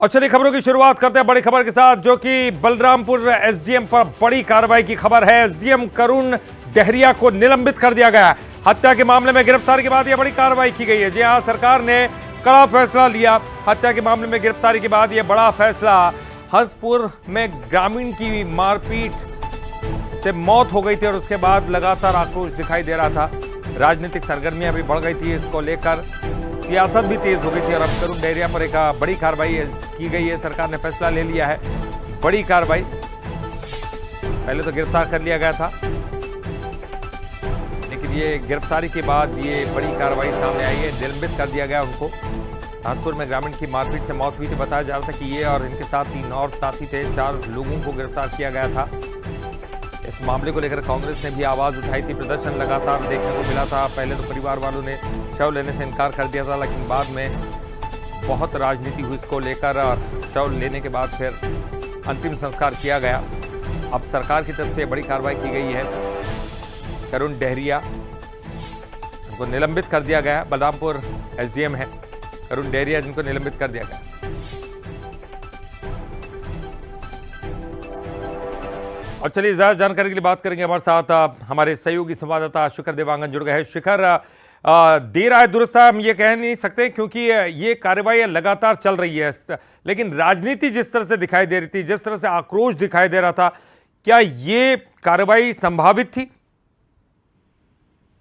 और चलिए खबरों की शुरुआत करते हैं बड़ी खबर के साथ, जो कि बलरामपुर एसडीएम पर बड़ी कार्रवाई की खबर है। एसडीएम करुण डहरिया को निलंबित कर दिया गया। हत्या के मामले में गिरफ्तारी के बाद यह बड़ी कार्रवाई की गई है। जी हां, सरकार ने कड़ा फैसला लिया। हत्या के मामले में गिरफ्तारी के बाद यह बड़ा फैसला। हंसपुर में ग्रामीण की मारपीट से मौत हो गई थी और उसके बाद लगातार आक्रोश दिखाई दे रहा था। राजनीतिक सरगर्मियां भी बढ़ गई थी, इसको लेकर सियासत भी तेज हो गई थी और अब करुण डहरिया पर एक बड़ी कार्रवाई की गई है। सरकार ने फैसला ले लिया है, बड़ी कार्रवाई। पहले तो गिरफ्तार कर लिया गया था, लेकिन ये गिरफ्तारी के बाद ये बड़ी कार्रवाई सामने आई है। निलंबित कर दिया गया उनको। हंसपुर में ग्रामीण की मारपीट से मौत हुई थी। बताया जा रहा था कि ये और इनके साथ 3 और साथी थे। 4 लोगों को गिरफ्तार किया गया था। इस मामले को लेकर कांग्रेस ने भी आवाज उठाई थी। प्रदर्शन लगातार देखने को मिला था। पहले तो परिवार वालों ने शव लेने से इनकार कर दिया था, लेकिन बाद में बहुत राजनीति हुई इसको लेकर और शव लेने के बाद फिर अंतिम संस्कार किया गया। अब सरकार की तरफ से बड़ी कार्रवाई की गई है। करुण डहरिया को निलंबित कर दिया गया। बलरामपुर एसडीएम है करुण डहरिया, जिनको निलंबित कर दिया गया। और चलिए ज्यादा जानकारी के लिए बात करेंगे। हमारे साथ हमारे सहयोगी संवाददाता शिखर देवांगन जुड़ गए हैं। शिखर, देर आए दुरुस्त है, हम ये कह नहीं सकते क्योंकि ये कार्रवाई लगातार चल रही है, लेकिन राजनीति जिस तरह से दिखाई दे रही थी, जिस तरह से आक्रोश दिखाई दे रहा था, क्या ये कार्रवाई संभावित थी?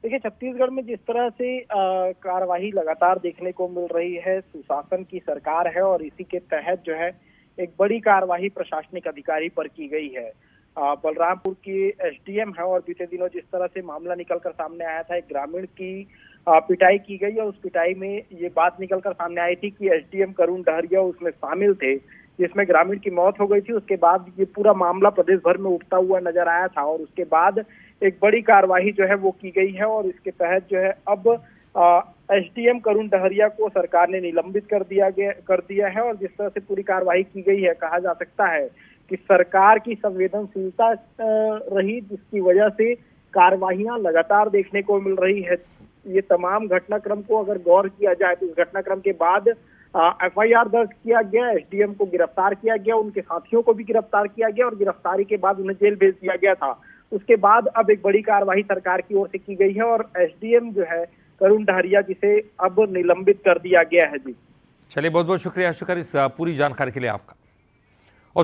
देखिए, छत्तीसगढ़ में जिस तरह से कार्यवाही लगातार देखने को मिल रही है, सुशासन की सरकार है और इसी के तहत जो है एक बड़ी कार्यवाही प्रशासनिक अधिकारी पर की गई है। बलरामपुर की एसडीएम है और बीते दिनों जिस तरह से मामला निकलकर सामने आया था, एक ग्रामीण की पिटाई की गई और उस पिटाई में ये बात निकलकर सामने आई थी कि एसडीएम करुण डहरिया उसमें शामिल थे, जिसमें ग्रामीण की मौत हो गई थी। उसके बाद ये पूरा मामला प्रदेश भर में उठता हुआ नजर आया था और उसके बाद एक बड़ी कार्यवाही जो है वो की गई है और इसके तहत जो है अब एसडीएम करुण डहरिया को सरकार ने निलंबित कर दिया है। और जिस तरह से पूरी कार्यवाही की गई है, कहा जा सकता है कि सरकार की संवेदनशीलता रही, जिसकी वजह से कार्यवाहियां लगातार देखने को मिल रही है। ये तमाम घटनाक्रम को अगर गौर किया जाए तो इस घटनाक्रम के बाद एफआईआर दर्ज किया गया, एसडीएम को गिरफ्तार किया गया, उनके साथियों को भी गिरफ्तार किया गया और गिरफ्तारी के बाद उन्हें जेल भेज दिया गया था। उसके बाद अब एक बड़ी कार्यवाही सरकार की ओर से की गई है और एसडीएम जो है करुण डहरिया, जिसे अब निलंबित कर दिया गया है। जी चलिए, बहुत बहुत शुक्रिया शिखर इस पूरी जानकारी के लिए आपका। और